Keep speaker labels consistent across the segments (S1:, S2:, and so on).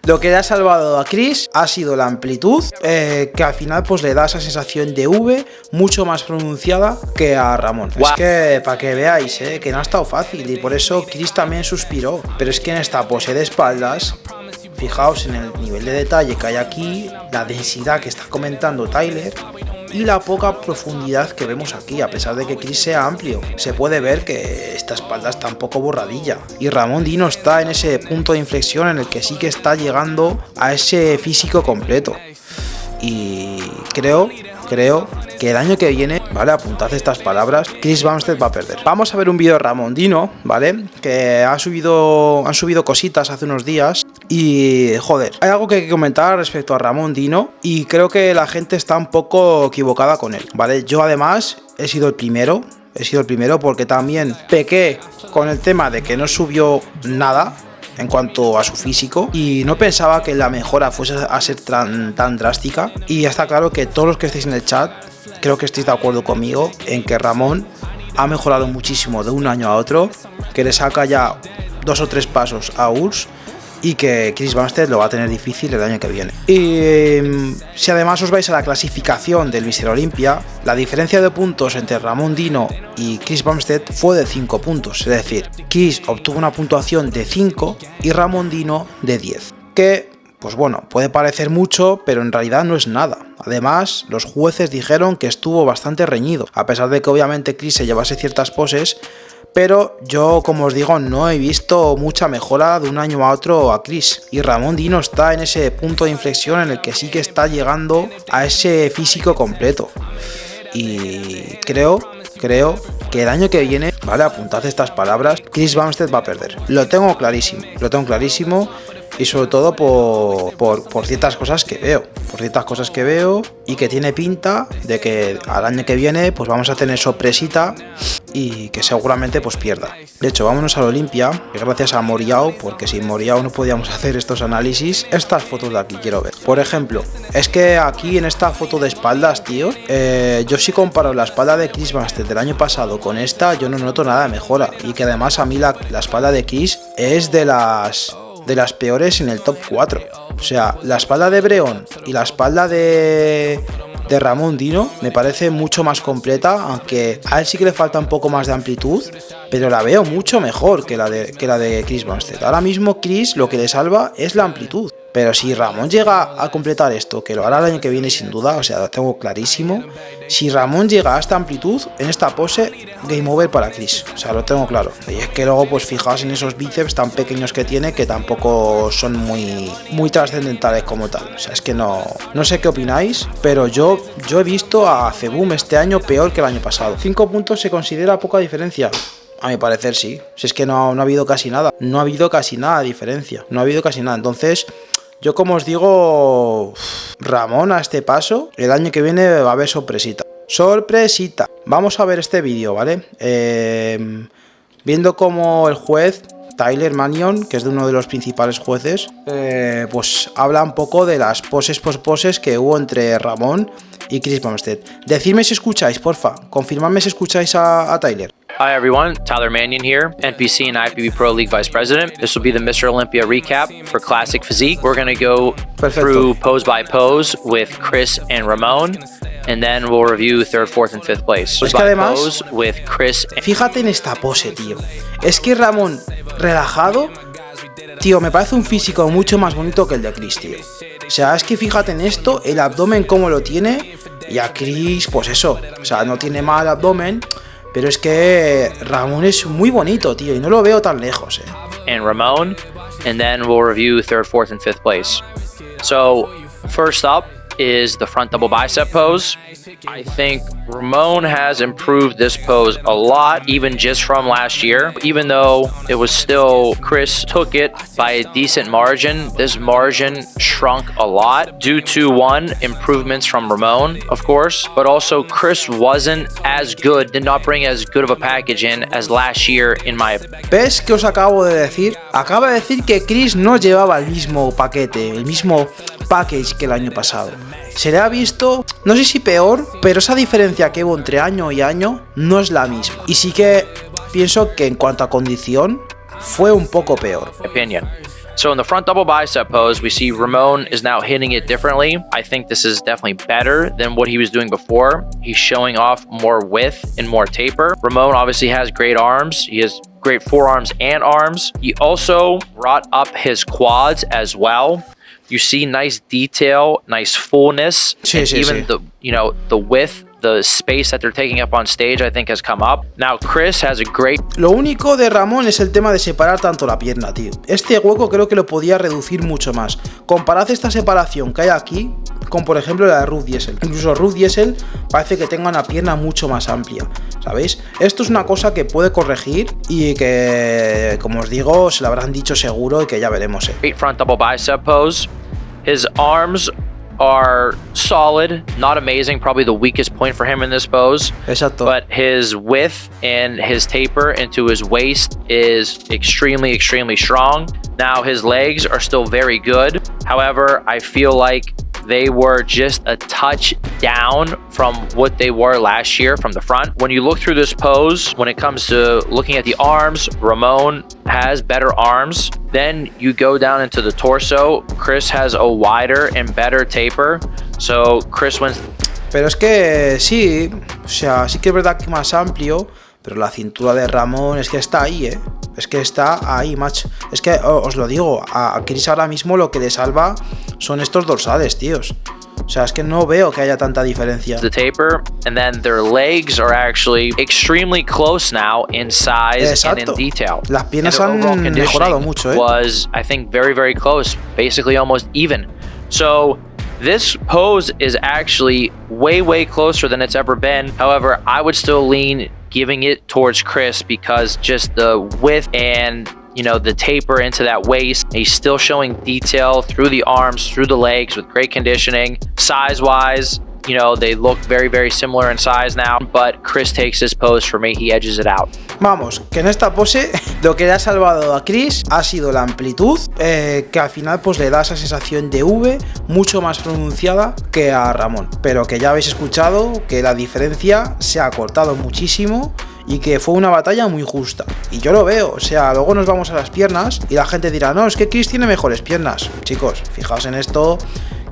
S1: Lo que le ha salvado a Chris ha sido la amplitud, que al final pues le da esa sensación de V mucho más pronunciada que a Ramón. Wow. Es que para que veáis que no ha estado fácil y por eso Chris también suspiró. Pero es que en esta pose de espaldas, fijaos en el nivel de detalle que hay aquí, la densidad que está comentando Tyler y la poca profundidad que vemos aquí, a pesar de que Chris sea amplio. Se puede ver que esta espalda está un poco borradilla. Y Ramon Dino está en ese punto de inflexión en el que sí que está llegando a ese físico completo. Y creo que el año que viene, ¿vale? Apuntad estas palabras, Chris Bumstead va a perder. Vamos a ver un vídeo de Ramon Dino, ¿vale? Que han subido cositas hace unos días. Y joder, hay algo que hay que comentar respecto a Ramon Dino y creo que la gente está un poco equivocada con él, ¿vale? Yo además he sido el primero porque también pequé con el tema de que no subió nada en cuanto a su físico y no pensaba que la mejora fuese a ser tan drástica. Y está claro que todos los que estéis en el chat creo que estéis de acuerdo conmigo en que Ramón ha mejorado muchísimo de un año a otro, que le saca ya 2 o 3 pasos a Urs y que Chris Bumstead lo va a tener difícil el año que viene. Y si además os vais a la clasificación del Mr Olympia, la diferencia de puntos entre Ramon Dino y Chris Bumstead fue de 5 puntos, es decir, Chris obtuvo una puntuación de 5 y Ramon Dino de 10, que pues bueno, puede parecer mucho, pero en realidad no es nada. Además, los jueces dijeron que estuvo bastante reñido, a pesar de que obviamente Chris se llevase ciertas poses. Pero yo, como os digo, no he visto mucha mejora de un año a otro a Chris. Y Ramon Dino está en ese punto de inflexión en el que sí que está llegando a ese físico completo. Y creo que el año que viene, vale, apuntad estas palabras, Chris Bumstead va a perder. Lo tengo clarísimo. Y sobre todo por ciertas cosas que veo, y que tiene pinta de que al año que viene pues vamos a tener sorpresita y que seguramente pues pierda. De hecho, vámonos al Olympia, gracias a Moriao, porque sin Moriao no podíamos hacer estos análisis. Estas fotos de aquí quiero ver. Por ejemplo, es que aquí en esta foto de espaldas, tío, yo sí comparo la espalda de Chris Bumstead del año pasado con esta, yo no noto nada de mejora. Y que además a mí la espalda de Chris es de las peores en el top 4. O sea, la espalda de Breon y la espalda de Ramon Dino me parece mucho más completa, aunque a él sí que le falta un poco más de amplitud, pero la veo mucho mejor que la de Chris Bumstead. Ahora mismo Chris lo que le salva es la amplitud. Pero si Ramón llega a completar esto, que lo hará el año que viene sin duda, o sea, lo tengo clarísimo. Si Ramón llega a esta amplitud, en esta pose, game over para Chris. O sea, lo tengo claro. Y es que luego, pues fijaos en esos bíceps tan pequeños que tiene, que tampoco son muy trascendentales como tal. O sea, es que no sé qué opináis, pero yo he visto a Cbum este año peor que el año pasado. 5 puntos se considera poca diferencia. A mi parecer sí. Si es que no ha habido casi nada. No ha habido casi nada de diferencia. No ha habido casi nada. Entonces, yo como os digo, Ramón a este paso, el año que viene va a haber sorpresita. ¡Sorpresita! Vamos a ver este vídeo, ¿vale? Viendo cómo el juez, Tyler Manion, que es de uno de los principales jueces, pues habla un poco de las poses que hubo entre Ramón y Chris Bumstead. Decidme si escucháis, porfa. Confirmadme si escucháis a Tyler.
S2: Hi everyone, Tyler Manion here, NPC and IFBB Pro League Vice President. This will be the Mr Olympia recap for Classic Physique. We're going to go through pose by pose with Chris and Ramon, and then we'll review 3rd, 4th, and 5th place.
S1: Pues que además,
S2: pose with Chris.
S1: Fíjate en esta pose, tío. Es que Ramón relajado, tío, me parece un físico mucho más bonito que el de Chris, tío. O sea, es que fíjate en esto, el abdomen cómo lo tiene, y a Chris, pues eso, o sea, no tiene mal abdomen. Pero es que Ramón es muy bonito, tío, y no lo veo tan lejos,
S2: And Ramon, and then we'll review 3rd, 4th, and 5th place. So, first up is the front double bicep pose. I think Ramon has improved this pose a lot, even just from last year. Even though it was still, Chris took it by a decent margin, this margin shrunk a lot due to, one, improvements from Ramon, of course, but also Chris wasn't as good, did not bring as good of a package in as last year, in my opinion.
S1: ¿Ves qué os acabo de decir? Acaba de decir que Chris no llevaba el mismo paquete, el mismo package que el año pasado. Se le ha visto, no sé si peor, pero esa diferencia que hubo entre año y año no es la misma. Y sí que pienso que en cuanto a condición fue un poco peor.
S2: Opinion. So in the front double bicep pose, we see Ramon is now hitting it differently. I think this is definitely better than what he was doing before. He's showing off more width and more taper. Ramon obviously has great arms. He has great forearms and arms. He also brought up his quads as well. You see nice detail, nice fullness, and even the width, the space that they're taking up on stage, I think has come up. Now Chris has a great...
S1: Lo único de Ramón es el tema de separar tanto la pierna, tío. Este hueco creo que lo podía reducir mucho más. Comparad esta separación que hay aquí con, por ejemplo, la de Ruth Diesel. Incluso Ruth Diesel parece que tenga una pierna mucho más amplia, ¿sabéis? Esto es una cosa que puede corregir y que, como os digo, se lo habrán dicho seguro y que ya veremos.
S2: Great front double bicep pose. His arms are solid, not amazing, probably the weakest point for him in this pose.
S1: Exacto.
S2: But his width and his taper into his waist is extremely, extremely strong. Now his legs are still very good. However, I feel like they were just a touch down from what they were last year from the front. When you look through this pose, when it comes to looking at the arms, Ramon has better arms. Then you go down into the torso. Chris has a wider and better taper. So Chris wins.
S1: Pero es que sí, o sea, sí que es verdad que más amplio, pero la cintura de Ramón es que está ahí, es que está ahí, macho. Es que os lo digo, a Chris ahora mismo lo que le salva son estos dorsales, tíos. O sea, es que no veo que haya tanta diferencia.
S2: The taper, and then their legs are actually extremely close now in size and in detail.
S1: Las piernas han mejorado mucho,
S2: was, I think, very, very close, basically almost even. So this pose is actually way, way closer than it's ever been. However, I would still lean giving it towards Chris because just the width and the taper into that waist. He's still showing detail through the arms, through the legs with great conditioning. Size-wise, they look very, very similar in size now, but Chris takes this pose for me. He edges it out.
S1: Vamos, que en esta pose lo que le ha salvado a Chris ha sido la amplitud, que al final pues le da esa sensación de V mucho más pronunciada que a Ramón. Pero que ya habéis escuchado que la diferencia se ha cortado muchísimo y que fue una batalla muy justa. Y yo lo veo, o sea, luego nos vamos a las piernas y la gente dirá, no, es que Chris tiene mejores piernas. Chicos, fijaos en esto,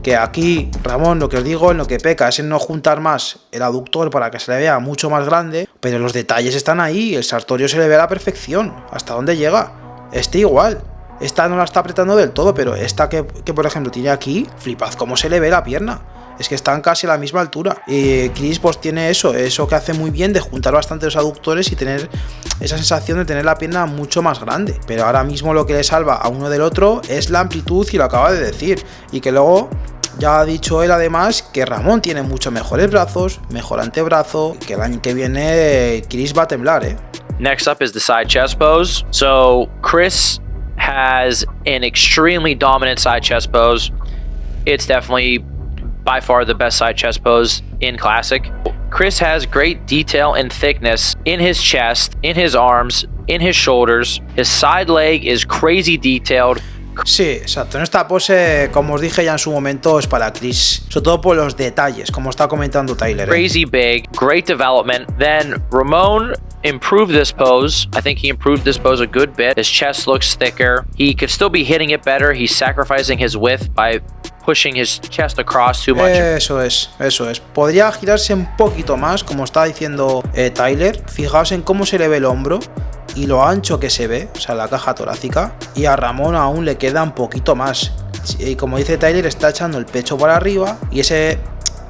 S1: que aquí Ramón, lo que os digo, en lo que peca es en no juntar más el aductor para que se le vea mucho más grande, pero los detalles están ahí, el sartorio se le ve a la perfección. ¿Hasta dónde llega? Este igual. Esta no la está apretando del todo, pero esta que por ejemplo tiene aquí, flipad cómo se le ve la pierna. Es que están casi a la misma altura. Y Chris pues tiene eso que hace muy bien de juntar bastante los aductores y tener esa sensación de tener la pierna mucho más grande. Pero ahora mismo lo que le salva a uno del otro es la amplitud, y lo acaba de decir. Y que luego ya ha dicho él además que Ramón tiene mucho mejores brazos, mejor antebrazo, que el año que viene Chris va a temblar,
S2: Next up is the side chest pose. So Chris has an extremely dominant side chest pose. It's definitely by far the best side chest pose in Classic. Chris has great detail and thickness in his chest, in his arms, in his shoulders. His side leg is crazy detailed.
S1: Sí, exacto. En esta pose, como os dije ya en su momento, es para Chris. Sobre todo por los detalles, como está comentando Tyler.
S2: Crazy big, great development. Then Ramon improved this pose. I think he improved this pose a good bit. His chest looks thicker. He could still be hitting it better. He's sacrificing his width by pushing his chest across too much.
S1: Eso es. Podría girarse un poquito más, como está diciendo Tyler. Fijaos en cómo se le ve el hombro y lo ancho que se ve, o sea, la caja torácica. Y a Ramón aún le queda un poquito más. Y como dice Tyler, está echando el pecho para arriba y esa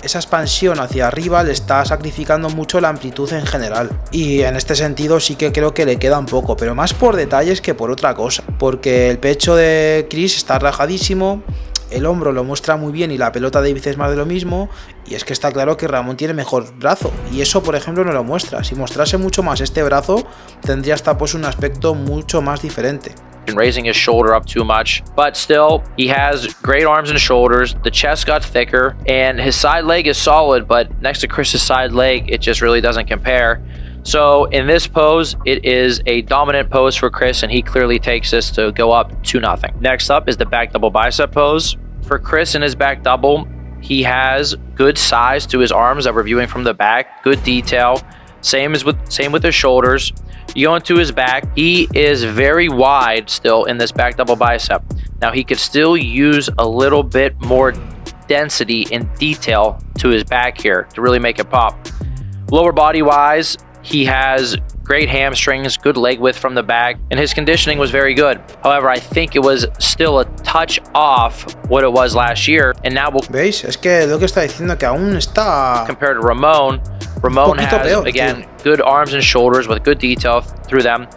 S1: expansión hacia arriba le está sacrificando mucho la amplitud en general. Y en este sentido sí que creo que le queda un poco, pero más por detalles que por otra cosa. Porque el pecho de Chris está rajadísimo, el hombro lo muestra muy bien y la pelota de bíceps más de lo mismo. Y es que está claro que Ramón tiene mejor brazo, y eso por ejemplo no lo muestra. Si mostrase mucho más este brazo, tendría hasta pues un aspecto mucho más diferente.
S2: Raising his shoulder up too much, but still he has great arms and shoulders. The chest got thicker and his side leg is solid, but next to Chris's side leg it just really doesn't compare. So in this pose, it is a dominant pose for Chris, and he clearly takes this to go up 2-0. Next up is the back double bicep pose. For Chris in his back double, he has good size to his arms that we're viewing from the back, good detail. Same with his shoulders. You go into his back, he is very wide still in this back double bicep. Now he could still use a little bit more density and detail to his back here to really make it pop. Lower body wise, he has great hamstrings, good leg width from the back, and his conditioning was very good. However, I think it was still a touch off what it was last year, and now we'll...
S1: ¿Veis? Es que lo que está diciendo que aún está...
S2: Compared to Ramon, Ramon has,
S1: peor,
S2: again, good arms and shoulders with good detail through them.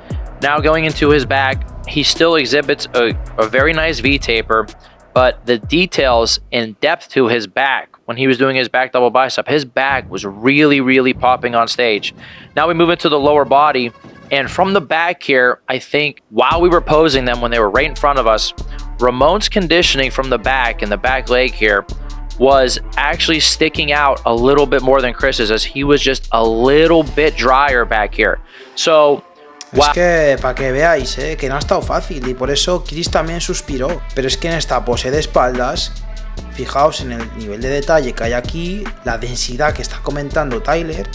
S2: Now going into his back, he still exhibits a very nice V-taper, but the details and depth to his back, when he was doing his back double bicep, his back was really, really popping on stage. Now we move into the lower body, and from the back here, I think while we were posing them when they were right in front of us, Ramon's conditioning from the back and the back leg here was actually sticking out a little bit more than Chris's, as he was just a little bit drier back here. So...
S1: Es que, para que veáis, que no ha estado fácil, y por eso Chris también suspiró. Pero es que en esta pose de espaldas, fijaos en el nivel de detalle que hay aquí, la densidad que está comentando Tyler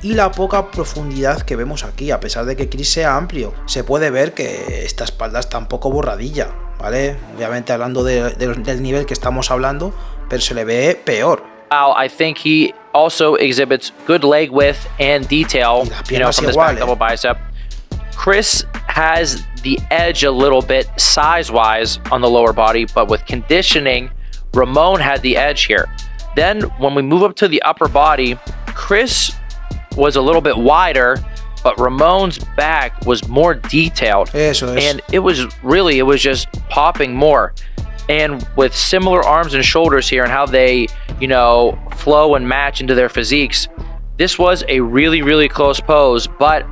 S1: y la poca profundidad que vemos aquí. A pesar de que Chris sea amplio, se puede ver que esta espalda está un poco borradilla, ¿vale? Obviamente hablando del nivel que estamos hablando, pero se le ve peor.
S2: I think he also exhibits good leg width and detail, from this back double bicep. Chris has the edge a little bit size-wise on the lower body, but with conditioning, Ramon had the edge here. Then when we move up to the upper body, Chris was a little bit wider, but Ramon's back was more detailed. And it was just popping more. And with similar arms and shoulders here and how they, flow and match into their physiques, this was a really, really close pose, but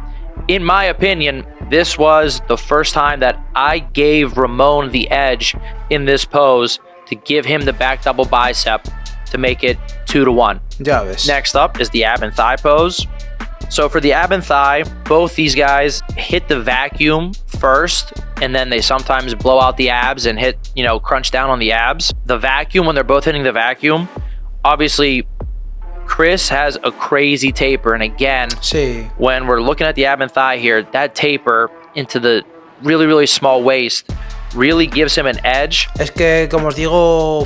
S2: in my opinion, this was the first time that I gave Ramon the edge in this pose to give him the back double bicep to make it 2-1.
S1: Ya ves.
S2: Next up is the ab and thigh pose. So for the ab and thigh, both these guys hit the vacuum first, and then they sometimes blow out the abs and hit, crunch down on the abs. The vacuum, when they're both hitting the vacuum, obviously Chris has a crazy taper, and again, when we're looking at the ab and thigh here, that taper into the really, really small waist really gives him an edge.
S1: Es que, como os digo,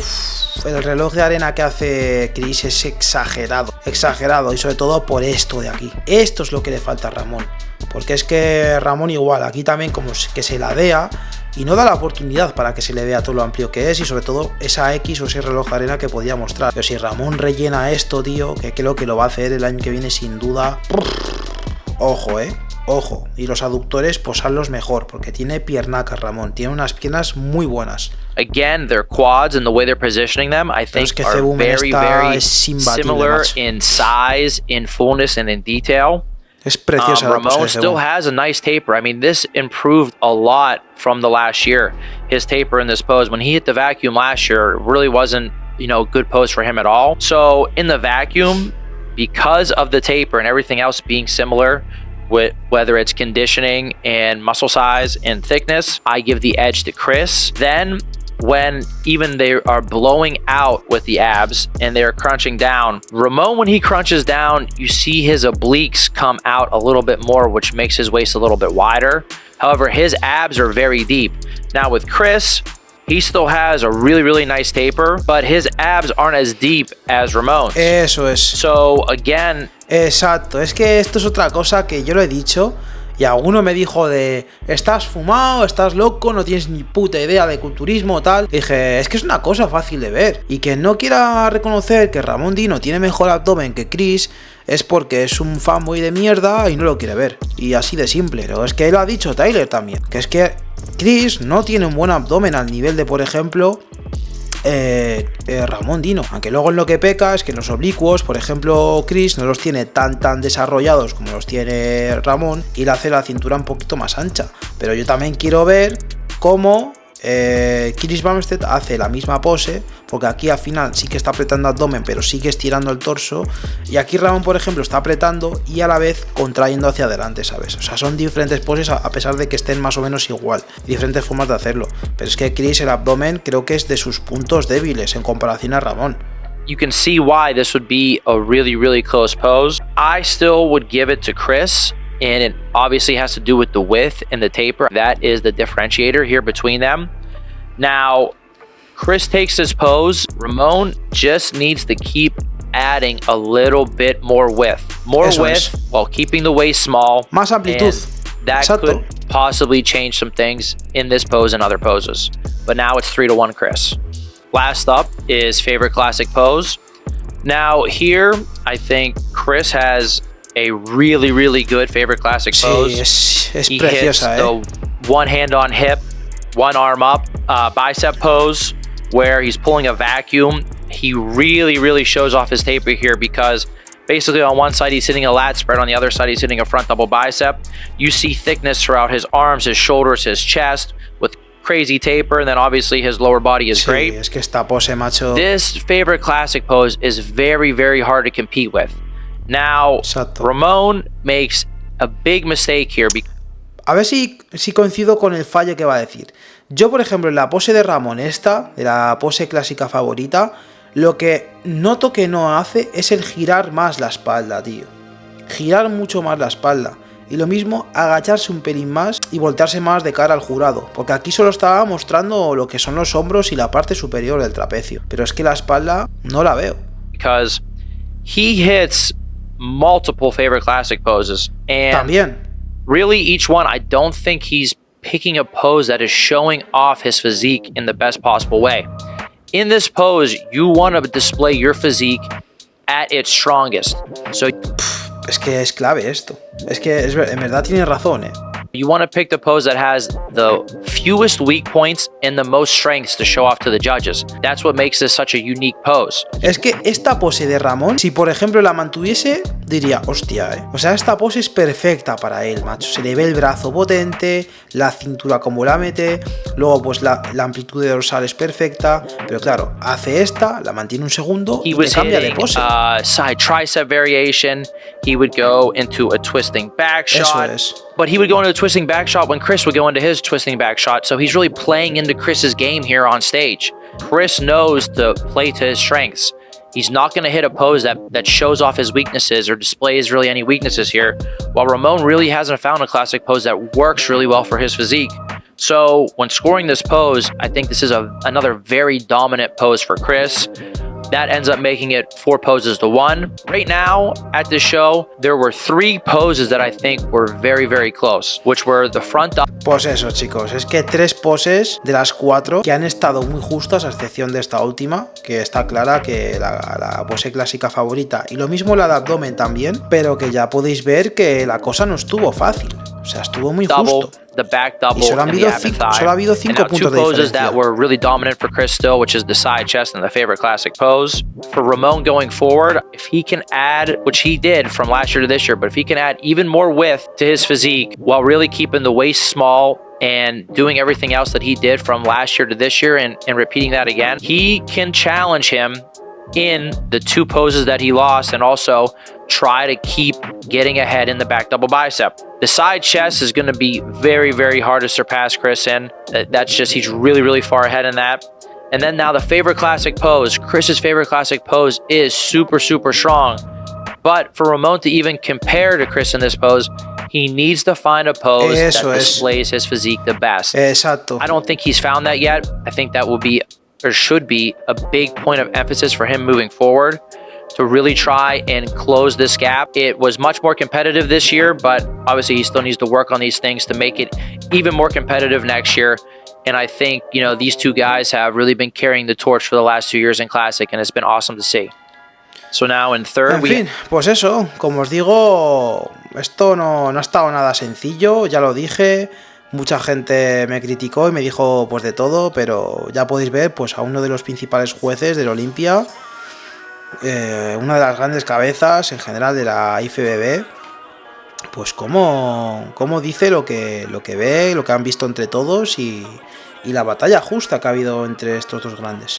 S1: el reloj de arena que hace Chris es exagerado, y sobre todo por esto de aquí. Esto es lo que le falta a Ramón, porque es que Ramón igual, aquí también como que se ladea y no da la oportunidad para que se le vea todo lo amplio que es, y sobre todo esa X o ese reloj de arena que podía mostrar. Pero si Ramón rellena esto, tío, que creo que lo va a hacer el año que viene sin duda. Ojo, ojo. Y los aductores, posarlos mejor, porque tiene piernacas Ramón, tiene unas piernas muy buenas.
S2: Again, their quads and the way they're positioning them, I think, are
S1: Cbum
S2: very, very similar in size, in fullness, and in detail.
S1: Es preciosa la pose
S2: Ramon
S1: de
S2: still
S1: Según.
S2: has a nice taper. I mean, this improved a lot from the last year. His taper in this pose, when he hit the vacuum last year, it really wasn't, good pose for him at all. So in the vacuum, because of the taper and everything else being similar, with whether it's conditioning and muscle size and thickness, I give the edge to Chris. Then when even they are blowing out with the abs and they're crunching down, Ramon, when he crunches down, you see his obliques come out a little bit more, which makes his waist a little bit wider. However, his abs are very deep. Now with Chris, he still has a really, really nice taper, but his abs aren't as deep as Ramon's.
S1: Eso es.
S2: So again...
S1: Exacto, es que esto es otra cosa que yo lo he dicho. Y alguno me dijo de, estás fumado, estás loco, no tienes ni puta idea de culturismo o tal. Dije, es que es una cosa fácil de ver. Y quien no quiera reconocer que Ramon Dino tiene mejor abdomen que Chris es porque es un fanboy de mierda y no lo quiere ver. Y así de simple. Pero es que lo ha dicho Tyler también, que es que Chris no tiene un buen abdomen al nivel de, por ejemplo, Ramon Dino, aunque luego en lo que peca es que los oblicuos, por ejemplo, Chris no los tiene tan desarrollados como los tiene Ramón, y le hace la cintura un poquito más ancha. Pero yo también quiero ver cómo Chris Bumstead hace la misma pose, porque aquí al final sí que está apretando abdomen pero sigue estirando el torso, y aquí Ramón, por ejemplo, está apretando y a la vez contrayendo hacia adelante, ¿sabes? O sea, son diferentes poses a pesar de que estén más o menos igual, diferentes formas de hacerlo. Pero es que Chris, el abdomen creo que es de sus puntos débiles en comparación a Ramón.
S2: You can see why this would be a really, really close pose. I still would give it to Chris and it obviously has to do with the width and the taper. That is the differentiator here between them. Now, Chris takes this pose. Ramon just needs to keep adding a little bit more width. More width while keeping the waist small.
S1: Más amplitud.
S2: That could possibly change some things in this pose and other poses. But now it's 3-1 Chris. Last up is favorite classic pose. Now here, I think Chris has a really, really good favorite classic pose.
S1: Es
S2: he
S1: preciosa,
S2: hits the one hand on hip, one arm up, bicep pose, where he's pulling a vacuum. He really, really shows off his taper here because basically on one side he's hitting a lat spread, on the other side he's hitting a front double bicep. You see thickness throughout his arms, his shoulders, his chest with crazy taper, and then obviously his lower body is great.
S1: Es que esta pose, macho.
S2: This favorite classic pose is very, very hard to compete with. Now, Ramon makes a big mistake here.
S1: A ver si coincido con el fallo que va a decir. Yo, por ejemplo, en la pose de Ramón, esta, de la pose clásica favorita, lo que noto que no hace es el girar más la espalda, tío. Girar mucho más la espalda. Y lo mismo, agacharse un pelín más y voltearse más de cara al jurado. Porque aquí solo estaba mostrando lo que son los hombros y la parte superior del trapecio. Pero es que la espalda no la veo.
S2: Because he hits multiple favorite classic poses. And
S1: también.
S2: Really, each one, I don't think he's picking a pose that is showing off his physique in the best possible way. In this pose, you want to display your physique at its strongest. So
S1: es que es clave esto. Es que en verdad tienes razón,
S2: You want to pick the pose that has the fewest weak points and the most strengths to show off to the judges. That's what makes this such a unique pose.
S1: Es que esta pose de Ramón, si por ejemplo la mantuviese, diría, hostia, O sea, esta pose es perfecta para él, macho. Se le ve el brazo potente, la cintura como la mete, luego pues la amplitud de dorsal es perfecta, pero claro, hace esta, la mantiene un segundo y te cambia de pose.
S2: Side tricep variation. He would go into a twisting back shot.
S1: Eso es.
S2: But he would go into a twisting back shot when Chris would go into his twisting back shot. So he's really playing into Chris's game here on stage. Chris knows to play to his strengths. He's not going to hit a pose that shows off his weaknesses or displays really any weaknesses here, while Ramon really hasn't found a classic pose that works really well for his physique. So when scoring this pose, I think this is another very dominant pose for Chris. That ends up making it 4 poses to 1. Right now, at this show, there were 3 poses that I think were very, very close, which were the front up.
S1: Pues eso, chicos, es que 3 poses de las 4 que han estado muy justas, a excepción de esta última, que está clara que la pose clásica favorita, y lo mismo la de abdomen también, pero que ya podéis ver que la cosa no estuvo fácil. O sea, estuvo muy justo.
S2: The back double
S1: y solo ha habido 5 puntos de diferencia.
S2: 2 poses that were really dominant for Chris still, which is the side chest and the favorite classic pose. For Ramon going forward, if he can add, which he did from last year to this year, but if he can add even more width to his physique while really keeping the waist small and doing everything else that he did from last year to this year and repeating that again, he can challenge him in the 2 poses that he lost and also try to keep getting ahead in the back double bicep. The side chest is going to be very, very hard to surpass Chris in. That's just, he's really, really far ahead in that. And then now the favorite classic pose, Chris's favorite classic pose is super, super strong. But for Ramon to even compare to Chris in this pose, he needs to find a pose that displays his physique the best.
S1: Exacto.
S2: I don't think he's found that yet. I think that will be, or should be, a big point of emphasis for him moving forward, to really try and close this gap. It was much more competitive this year, but obviously he still needs to work on these things to make it even more competitive next year. And I think, these 2 guys have really been carrying the torch for the last 2 years in Classic, and it's been awesome to see. So now in third,
S1: en fin, pues eso, como os digo, esto no ha estado nada sencillo, ya lo dije. Mucha gente me criticó y me dijo pues de todo, pero ya podéis ver pues a uno de los principales jueces del Olympia, una de las grandes cabezas en general de la IFBB, pues cómo dice lo que ve, lo que han visto entre todos y la batalla justa que ha habido entre estos 2 grandes.